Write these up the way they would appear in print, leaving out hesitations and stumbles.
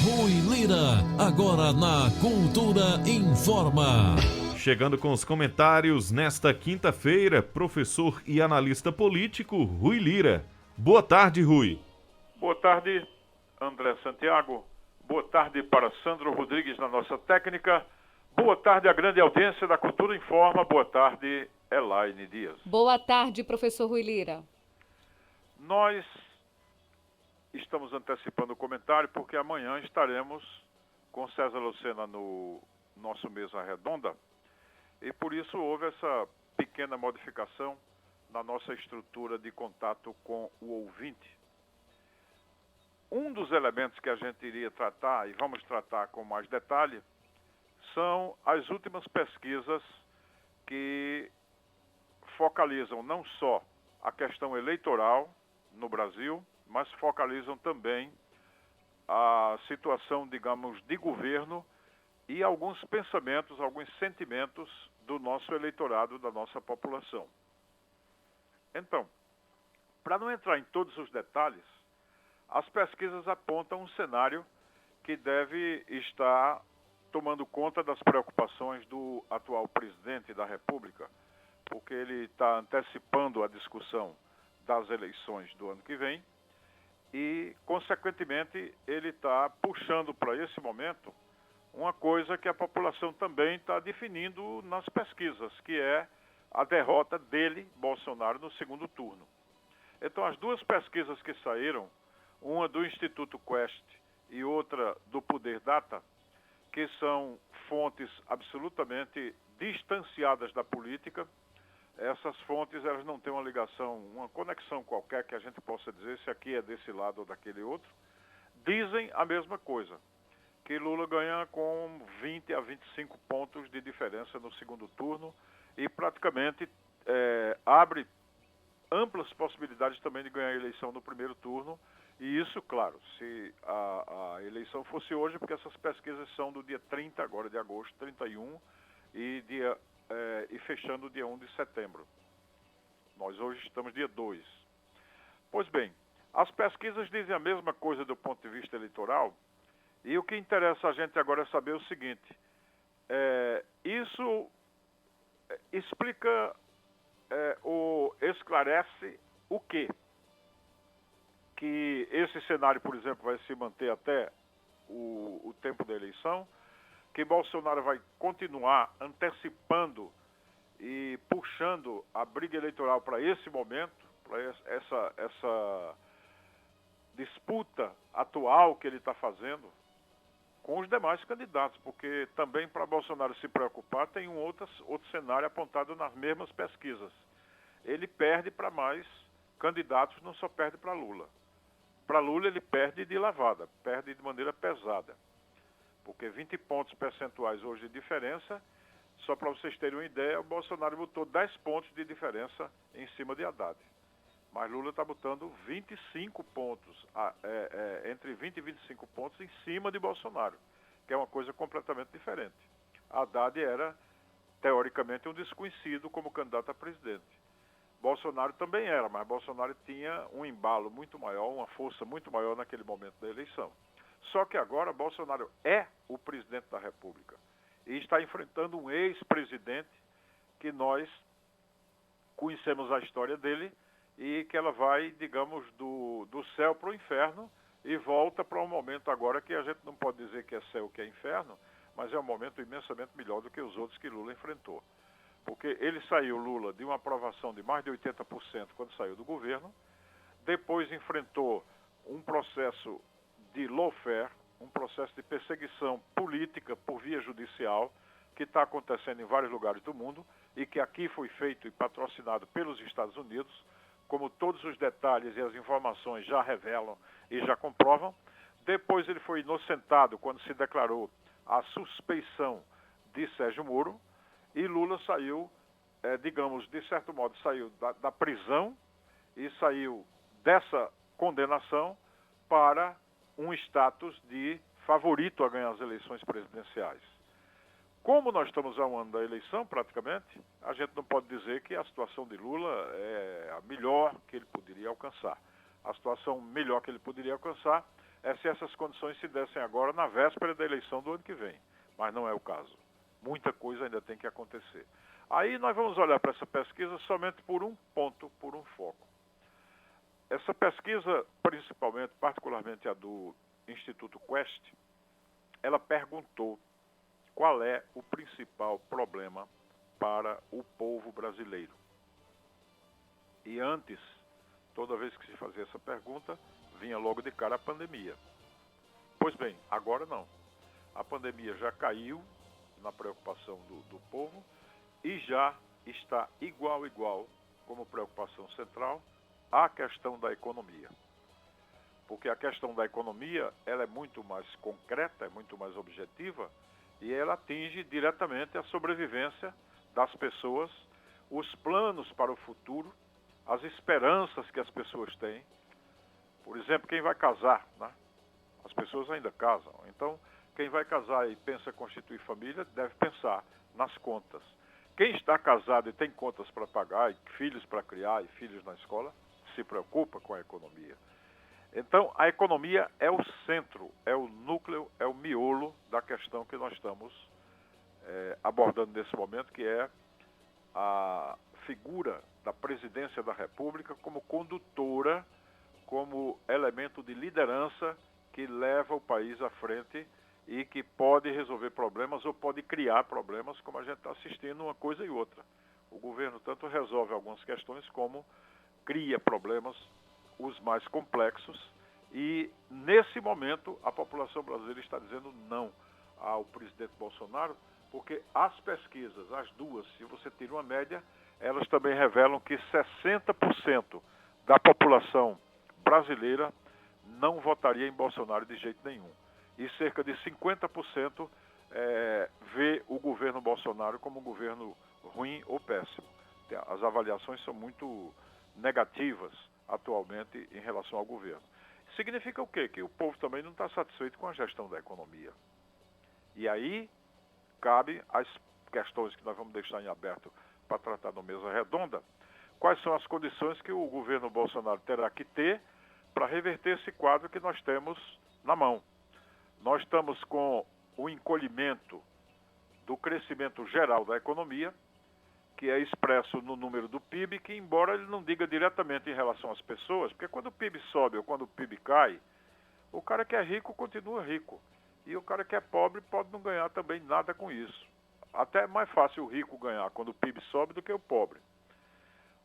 Rui Lira, agora na Cultura Informa. Chegando com os comentários nesta quinta-feira, professor e analista político Rui Lira. Boa tarde, Rui. Boa tarde, André Santiago. Boa tarde para Sandro Rodrigues na nossa técnica. Boa tarde à grande audiência da Cultura Informa. Boa tarde, Elaine Dias. Boa tarde, professor Rui Lira. Nós estamos antecipando o comentário porque amanhã estaremos com César Lucena no nosso Mesa Redonda e por isso houve essa pequena modificação na nossa estrutura de contato com o ouvinte. Um dos elementos que a gente iria tratar, e vamos tratar com mais detalhe, são as últimas pesquisas que focalizam não só a questão eleitoral no Brasil, mas focalizam também a situação, digamos, de governo e alguns pensamentos, alguns sentimentos do nosso eleitorado, da nossa população. Então, para não entrar em todos os detalhes, as pesquisas apontam um cenário que deve estar tomando conta das preocupações do atual presidente da República, porque ele está antecipando a discussão das eleições do ano que vem e, consequentemente, ele está puxando para esse momento uma coisa que a população também está definindo nas pesquisas, que é a derrota dele, Bolsonaro, no segundo turno. Então, as duas pesquisas que saíram, uma do Instituto Quest e outra do Poder Data, que são fontes absolutamente distanciadas da política. Essas fontes, elas não têm uma ligação, uma conexão qualquer que a gente possa dizer se aqui é desse lado ou daquele outro. Dizem a mesma coisa, que Lula ganha com 20 a 25 pontos de diferença no segundo turno e praticamente abre amplas possibilidades também de ganhar a eleição no primeiro turno. E isso, claro, se a eleição fosse hoje, porque essas pesquisas são do dia 30 agora de agosto, 31, e fechando o dia 1 de setembro. Nós hoje estamos dia 2. Pois bem, as pesquisas dizem a mesma coisa do ponto de vista eleitoral, e o que interessa a gente agora é saber o seguinte, isso explica ou esclarece o quê? Que esse cenário, por exemplo, vai se manter até o tempo da eleição, que Bolsonaro vai continuar antecipando e puxando a briga eleitoral para esse momento, para essa disputa atual que ele está fazendo com os demais candidatos, porque também para Bolsonaro se preocupar tem um outro cenário apontado nas mesmas pesquisas. Ele perde para mais candidatos, não só perde para Lula. Para Lula ele perde de lavada, perde de maneira pesada. Porque 20 pontos percentuais hoje de diferença, só para vocês terem uma ideia, o Bolsonaro botou 10 pontos de diferença em cima de Haddad. Mas Lula está botando 25 pontos, entre 20 e 25 pontos em cima de Bolsonaro, que é uma coisa completamente diferente. Haddad era, teoricamente, um desconhecido como candidato a presidente. Bolsonaro também era, mas Bolsonaro tinha um embalo muito maior, uma força muito maior naquele momento da eleição. Só que agora Bolsonaro é o presidente da República e está enfrentando um ex-presidente que nós conhecemos a história dele e que ela vai, digamos, do céu para o inferno e volta para um momento agora que a gente não pode dizer que é céu, que é inferno, mas é um momento imensamente melhor do que os outros que Lula enfrentou. Porque ele saiu, Lula, de uma aprovação de mais de 80% quando saiu do governo, depois enfrentou um processo de lawfare, um processo de perseguição política por via judicial, que está acontecendo em vários lugares do mundo e que aqui foi feito e patrocinado pelos Estados Unidos, como todos os detalhes e as informações já revelam e já comprovam. Depois ele foi inocentado quando se declarou a suspeição de Sérgio Moro, e Lula saiu, digamos, de certo modo, saiu da prisão e saiu dessa condenação para um status de favorito a ganhar as eleições presidenciais. Como nós estamos a um ano da eleição, praticamente, a gente não pode dizer que a situação de Lula é a melhor que ele poderia alcançar. A situação melhor que ele poderia alcançar é se essas condições se dessem agora na véspera da eleição do ano que vem, mas não é o caso. Muita coisa ainda tem que acontecer. Aí nós vamos olhar para essa pesquisa somente por um ponto, por um foco. Essa pesquisa, principalmente, particularmente a do Instituto Quest, ela perguntou qual é o principal problema para o povo brasileiro. E antes, toda vez que se fazia essa pergunta, vinha logo de cara a pandemia. Pois bem, agora não. A pandemia já caiu na preocupação do povo e já está igual como preocupação central a questão da economia. Porque a questão da economia, ela é muito mais concreta, é muito mais objetiva e ela atinge diretamente a sobrevivência das pessoas, os planos para o futuro, as esperanças que as pessoas têm. Por exemplo, quem vai casar, né? As pessoas ainda casam. Então, quem vai casar e pensa em constituir família deve pensar nas contas. Quem está casado e tem contas para pagar, e filhos para criar e filhos na escola, se preocupa com a economia. Então, a economia é o centro, é o núcleo, é o miolo da questão que nós estamos abordando nesse momento, que é a figura da presidência da República como condutora, como elemento de liderança que leva o país à frente e que pode resolver problemas ou pode criar problemas, como a gente está assistindo uma coisa e outra. O governo tanto resolve algumas questões como cria problemas, os mais complexos, e nesse momento a população brasileira está dizendo não ao presidente Bolsonaro, porque as pesquisas, as duas, se você tira uma média, elas também revelam que 60% da população brasileira não votaria em Bolsonaro de jeito nenhum. E cerca de 50% vê o governo Bolsonaro como um governo ruim ou péssimo. As avaliações são muito negativas atualmente em relação ao governo. Significa o quê? Que o povo também não está satisfeito com a gestão da economia. E aí cabe as questões que nós vamos deixar em aberto para tratar no Mesa Redonda, quais são as condições que o governo Bolsonaro terá que ter para reverter esse quadro que nós temos na mão. Nós estamos com o encolhimento do crescimento geral da economia, que é expresso no número do PIB, que embora ele não diga diretamente em relação às pessoas, porque quando o PIB sobe ou quando o PIB cai, o cara que é rico continua rico. E o cara que é pobre pode não ganhar também nada com isso. Até é mais fácil o rico ganhar quando o PIB sobe do que o pobre.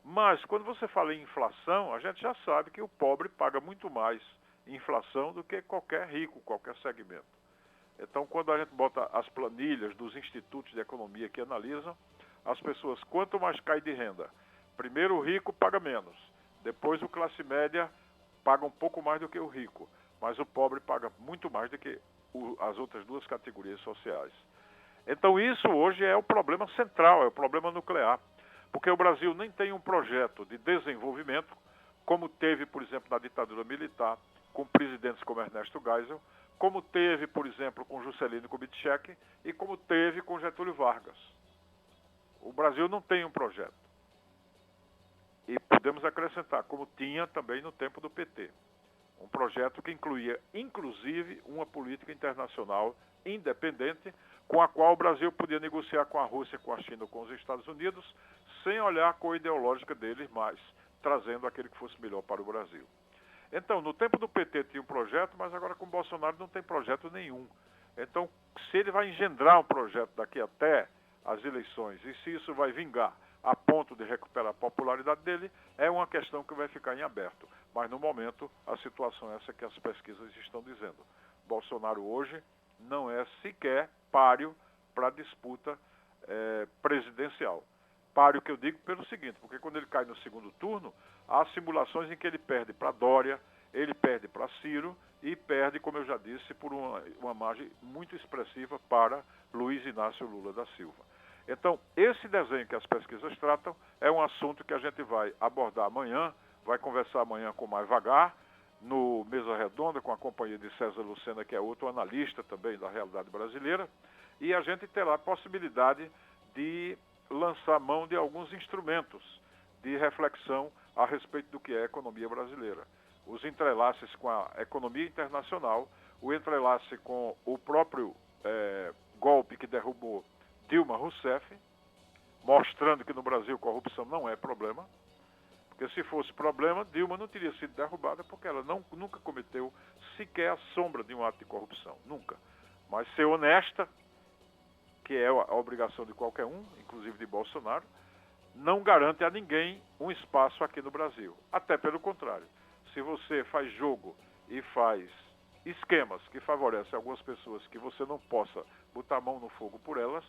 Mas quando você fala em inflação, a gente já sabe que o pobre paga muito mais inflação do que qualquer rico, qualquer segmento. Então, quando a gente bota as planilhas dos institutos de economia que analisam, as pessoas, quanto mais cai de renda, primeiro o rico paga menos, depois o classe média paga um pouco mais do que o rico, mas o pobre paga muito mais do que as outras duas categorias sociais. Então isso hoje é o problema central, é o problema nuclear, porque o Brasil nem tem um projeto de desenvolvimento, como teve, por exemplo, na ditadura militar, com presidentes como Ernesto Geisel, como teve, por exemplo, com Juscelino Kubitschek e como teve com Getúlio Vargas. O Brasil não tem um projeto. E podemos acrescentar, como tinha também no tempo do PT. Um projeto que incluía, inclusive, uma política internacional independente, com a qual o Brasil podia negociar com a Rússia, com a China ou com os Estados Unidos, sem olhar a cor ideológica deles, mas trazendo aquele que fosse melhor para o Brasil. Então, no tempo do PT tinha um projeto, mas agora com o Bolsonaro não tem projeto nenhum. Então, se ele vai engendrar um projeto daqui até as eleições, e se isso vai vingar a ponto de recuperar a popularidade dele, é uma questão que vai ficar em aberto. Mas, no momento, a situação é essa que as pesquisas estão dizendo. Bolsonaro hoje não é sequer páreo para a disputa presidencial. Páreo que eu digo pelo seguinte, porque quando ele cai no segundo turno, há simulações em que ele perde para Dória, ele perde para Ciro e perde, como eu já disse, por uma margem muito expressiva para Luiz Inácio Lula da Silva. Então, esse desenho que as pesquisas tratam é um assunto que a gente vai abordar amanhã, vai conversar amanhã com mais vagar, no Mesa Redonda, com a companhia de César Lucena, que é outro analista também da realidade brasileira, e a gente terá a possibilidade de lançar mão de alguns instrumentos de reflexão a respeito do que é a economia brasileira. os entrelaces com a economia internacional, o entrelace com o próprio golpe que derrubou Dilma Rousseff, mostrando que no Brasil corrupção não é problema, porque se fosse problema, Dilma não teria sido derrubada, porque ela nunca cometeu sequer a sombra de um ato de corrupção, nunca. Mas ser honesta, que é a obrigação de qualquer um, inclusive de Bolsonaro, não garante a ninguém um espaço aqui no Brasil. Até pelo contrário. Se você faz jogo e faz esquemas que favorecem algumas pessoas que você não possa botar a mão no fogo por elas,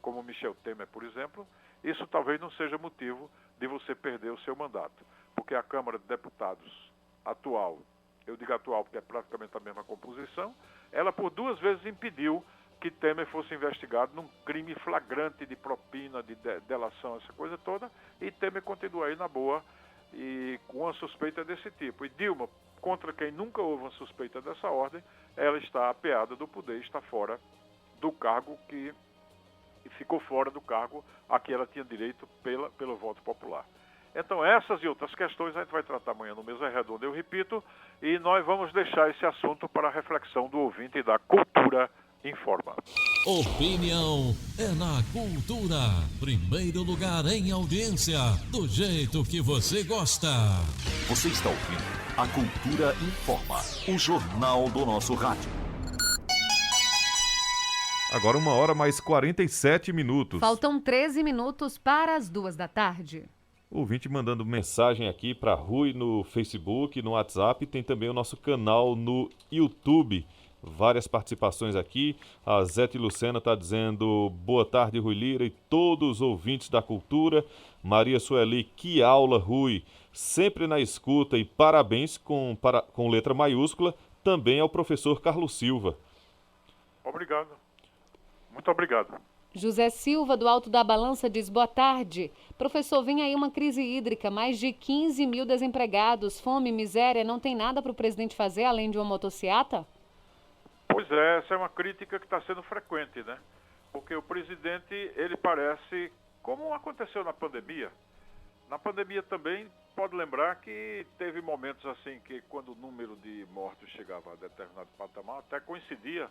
como Michel Temer, por exemplo, isso talvez não seja motivo de você perder o seu mandato. Porque a Câmara de Deputados atual, eu digo atual porque é praticamente a mesma composição, ela por 2 vezes impediu que Temer fosse investigado num crime flagrante de propina, de delação, essa coisa toda, e Temer continua aí na boa e com uma suspeita desse tipo. E Dilma, contra quem nunca houve uma suspeita dessa ordem, ela está apeada do poder, está fora do cargo que ficou fora do cargo a que ela tinha direito pelo voto popular. Então essas e outras questões a gente vai tratar amanhã no Mesa Redonda, eu repito, e nós vamos deixar esse assunto para a reflexão do ouvinte da Cultura Informa. Opinião é na Cultura. Primeiro lugar em audiência, do jeito que você gosta. Você está ouvindo a Cultura Informa, o jornal do nosso rádio. Agora 1h mais 47 minutos. Faltam 13 minutos para as 2 da tarde. Ouvinte mandando mensagem aqui para Rui no Facebook, no WhatsApp, tem também o nosso canal no YouTube. Várias participações aqui. A Zete Lucena está dizendo boa tarde, Rui Lira e todos os ouvintes da cultura. Maria Sueli, que aula, Rui. Sempre na escuta e parabéns com letra maiúscula também ao professor Carlos Silva. Obrigado. Muito obrigado. José Silva, do Alto da Balança, diz boa tarde. Professor, vem aí uma crise hídrica, mais de 15 mil desempregados, fome, miséria, não tem nada para o presidente fazer além de uma motociata? Pois é, essa é uma crítica que está sendo frequente, né? Porque o presidente, ele parece, como aconteceu na pandemia. Na pandemia também, pode lembrar que teve momentos assim que quando o número de mortos chegava a determinado patamar, até coincidia,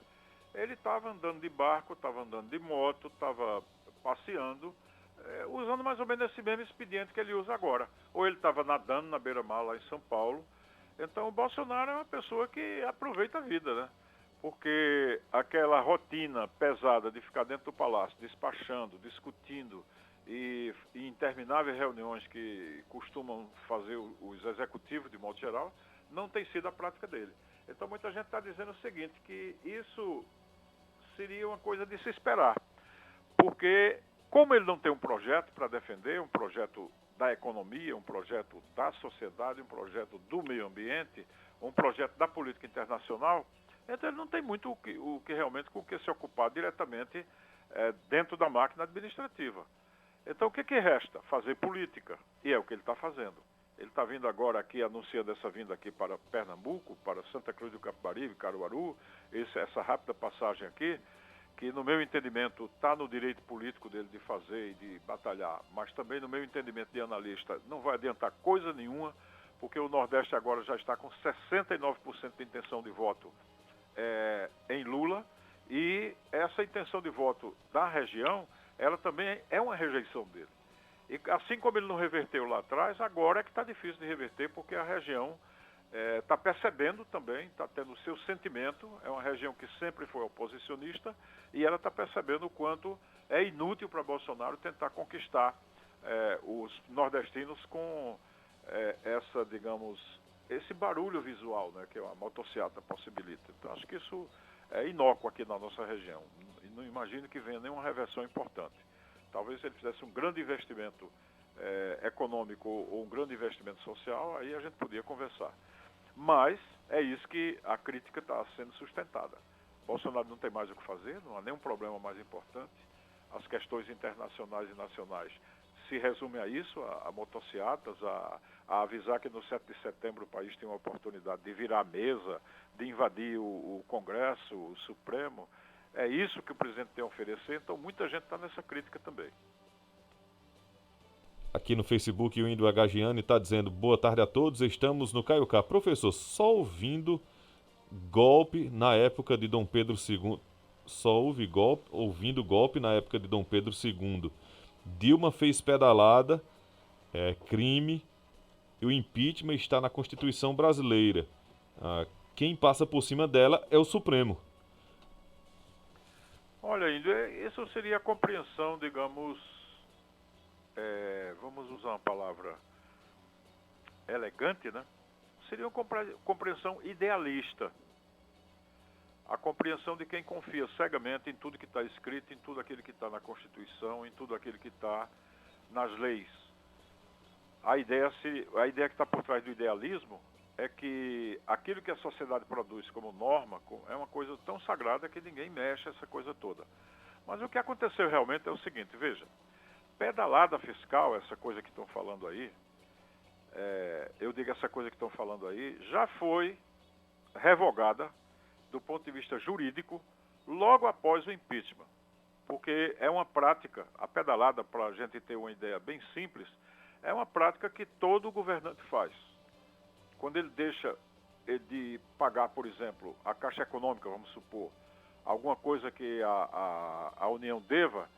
ele estava andando de barco, estava andando de moto, estava passeando, usando mais ou menos esse mesmo expediente que ele usa agora. Ou ele estava nadando na beira-mar lá em São Paulo. Então o Bolsonaro é uma pessoa que aproveita a vida, né? Porque aquela rotina pesada de ficar dentro do palácio, despachando, discutindo e intermináveis reuniões que costumam fazer os executivos, de modo geral, não tem sido a prática dele. Então muita gente está dizendo o seguinte, que isso seria uma coisa de se esperar. Porque como ele não tem um projeto para defender, um projeto da economia, um projeto da sociedade, um projeto do meio ambiente, um projeto da política internacional, então ele não tem muito o que realmente com o que se ocupar diretamente dentro da máquina administrativa. Então o que resta? Fazer política. E é o que ele está fazendo. Ele está vindo agora aqui, anunciando essa vinda aqui para Pernambuco, para Santa Cruz do Capibaribe, Caruaru, essa rápida passagem aqui, que no meu entendimento está no direito político dele de fazer e de batalhar, mas também no meu entendimento de analista não vai adiantar coisa nenhuma, porque o Nordeste agora já está com 69% de intenção de voto em Lula, e essa intenção de voto da região, ela também é uma rejeição dele. E assim como ele não reverteu lá atrás, agora é que está difícil de reverter, porque a região está percebendo também, está tendo o seu sentimento, é uma região que sempre foi oposicionista, e ela está percebendo o quanto é inútil para Bolsonaro tentar conquistar os nordestinos com essa, digamos, esse barulho visual, né, que a motociata possibilita. Então acho que isso é inócuo aqui na nossa região, e não imagino que venha nenhuma reversão importante. Talvez se ele fizesse um grande investimento econômico ou um grande investimento social, aí a gente podia conversar. Mas é isso que a crítica está sendo sustentada. Bolsonaro não tem mais o que fazer, não há nenhum problema mais importante. As questões internacionais e nacionais se resumem a isso, a motociatas, a avisar que no 7 de setembro o país tem uma oportunidade de virar a mesa, de invadir o Congresso, o Supremo. É isso que o presidente tem a oferecer, então muita gente está nessa crítica também. Aqui no Facebook, o Índio Agagiani está dizendo: boa tarde a todos, estamos no Caiucá. Professor, só ouvindo golpe na época de Dom Pedro II. Só ouvindo golpe na época de Dom Pedro II. Dilma fez pedalada, crime, e o impeachment está na Constituição brasileira. Quem passa por cima dela é o Supremo. Olha, Índio, isso seria a compreensão, digamos, vamos usar uma palavra elegante, né? Seria uma compreensão idealista. A compreensão de quem confia cegamente em tudo que está escrito, em tudo aquilo que está na Constituição, em tudo aquilo que está nas leis. A ideia que está por trás do idealismo é que aquilo que a sociedade produz como norma é uma coisa tão sagrada que ninguém mexe essa coisa toda. Mas o que aconteceu realmente é o seguinte, veja, pedalada fiscal, essa coisa que estão falando aí, essa coisa que estão falando aí, já foi revogada do ponto de vista jurídico logo após o impeachment. Porque é uma prática, a pedalada, para a gente ter uma ideia bem simples, é uma prática que todo governante faz. Quando ele deixa de pagar, por exemplo, a Caixa Econômica, vamos supor, alguma coisa que a União deva,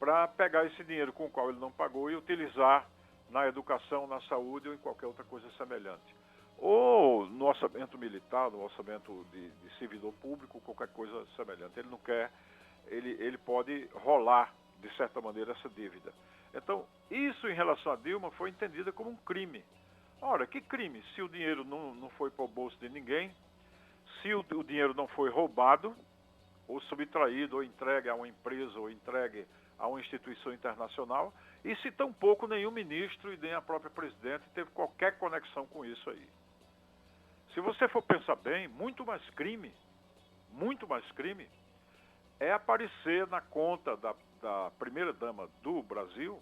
para pegar esse dinheiro com o qual ele não pagou e utilizar na educação, na saúde ou em qualquer outra coisa semelhante. Ou no orçamento militar, no orçamento de servidor público, qualquer coisa semelhante. Ele não quer, ele pode rolar, de certa maneira, essa dívida. Então, isso em relação a Dilma foi entendida como um crime. Ora, que crime? Se o dinheiro não foi para o bolso de ninguém, se o dinheiro não foi roubado, ou subtraído, ou entregue a uma empresa, ou entregue a uma instituição internacional, e se tampouco nenhum ministro e nem a própria presidente teve qualquer conexão com isso aí. Se você for pensar bem, muito mais crime é aparecer na conta da primeira-dama do Brasil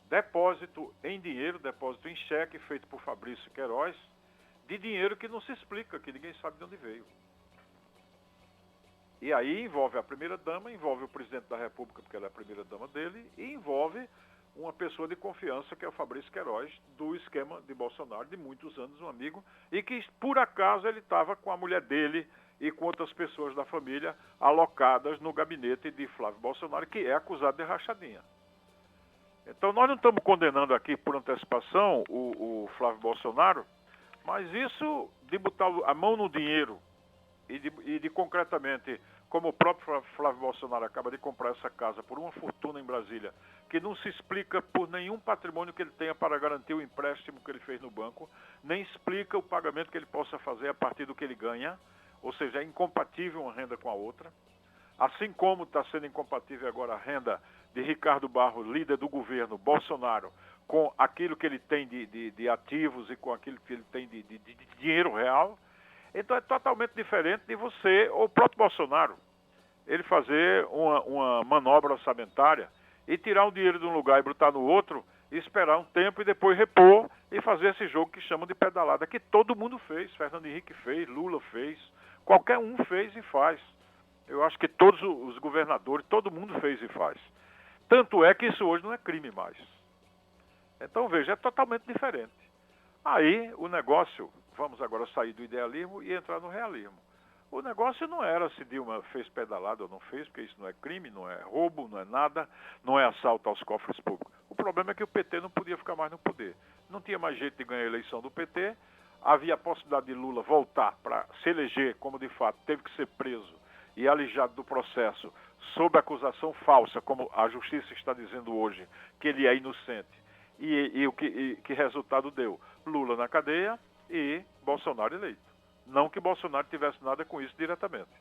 depósito em dinheiro, depósito em cheque feito por Fabrício Queiroz, de dinheiro que não se explica, que ninguém sabe de onde veio. E aí envolve a primeira-dama, envolve o presidente da República, porque ela é a primeira-dama dele, e envolve uma pessoa de confiança, que é o Fabrício Queiroz, do esquema de Bolsonaro, de muitos anos, um amigo, e que, por acaso, ele estava com a mulher dele e com outras pessoas da família alocadas no gabinete de Flávio Bolsonaro, que é acusado de rachadinha. Então, nós não estamos condenando aqui, por antecipação, o Flávio Bolsonaro, mas isso de botar a mão no dinheiro e de concretamente, como o próprio Flávio Bolsonaro acaba de comprar essa casa por uma fortuna em Brasília, que não se explica por nenhum patrimônio que ele tenha para garantir o empréstimo que ele fez no banco, nem explica o pagamento que ele possa fazer a partir do que ele ganha, ou seja, é incompatível uma renda com a outra. Assim como está sendo incompatível agora a renda de Ricardo Barros, líder do governo Bolsonaro, com aquilo que ele tem de ativos e com aquilo que ele tem de dinheiro real. Então é totalmente diferente de você, ou o próprio Bolsonaro, ele fazer uma manobra orçamentária e tirar um dinheiro de um lugar e botar no outro, e esperar um tempo e depois repor e fazer esse jogo que chamam de pedalada, que todo mundo fez. Fernando Henrique fez, Lula fez, qualquer um fez e faz. Eu acho que todos os governadores, todo mundo fez e faz. Tanto é que isso hoje não é crime mais. Então, veja, é totalmente diferente. Aí, o negócio, vamos agora sair do idealismo e entrar no realismo. O negócio não era se Dilma fez pedalada ou não fez, porque isso não é crime, não é roubo, não é nada, não é assalto aos cofres públicos. O problema é que o PT não podia ficar mais no poder. Não tinha mais jeito de ganhar a eleição do PT, havia a possibilidade de Lula voltar para se eleger, como de fato teve que ser preso e alijado do processo, sob acusação falsa, como a justiça está dizendo hoje, que ele é inocente. E o que resultado deu? Lula na cadeia e Bolsonaro eleito. Não que Bolsonaro tivesse nada com isso diretamente.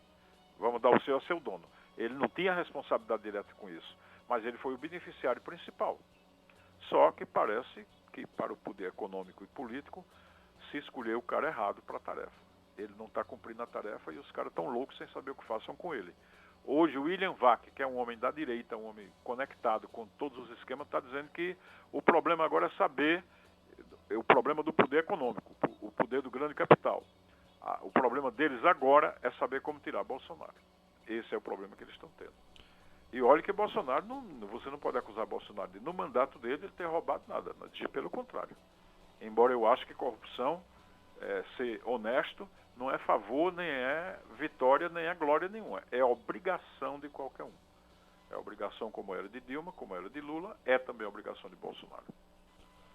Vamos dar o seu a seu dono. Ele não tinha responsabilidade direta com isso, mas ele foi o beneficiário principal. Só que parece que para o poder econômico e político se escolheu o cara errado para a tarefa. Ele não está cumprindo a tarefa e os caras estão loucos sem saber o que façam com ele. Hoje o William Vac, que é um homem da direita, um homem conectado com todos os esquemas, está dizendo que o problema agora é saber, o problema do poder econômico, o poder do grande capital. O problema deles agora é saber como tirar Bolsonaro. Esse é o problema que eles estão tendo. E olha que Bolsonaro, você não pode acusar Bolsonaro de, no mandato dele, ele ter roubado nada. Pelo contrário. Embora eu acho que corrupção, ser honesto, não é favor, nem é vitória, nem é glória nenhuma. É obrigação de qualquer um. É obrigação como era de Dilma, como era de Lula, é também obrigação de Bolsonaro.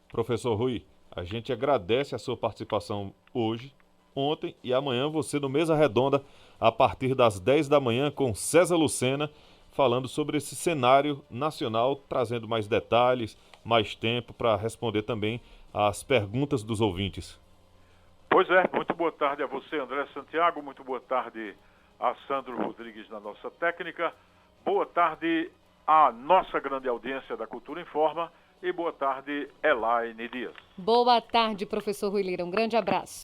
Professor Rui, a gente agradece a sua participação hoje, ontem e amanhã, você no Mesa Redonda, a partir das 10 da manhã, com César Lucena, falando sobre esse cenário nacional, trazendo mais detalhes, mais tempo para responder também as perguntas dos ouvintes. Pois é, muito boa tarde a você, André Santiago, muito boa tarde a Sandro Rodrigues na nossa técnica, boa tarde à nossa grande audiência da Cultura Informa e boa tarde, Elaine Dias. Boa tarde, professor Rui Lira. Um grande abraço.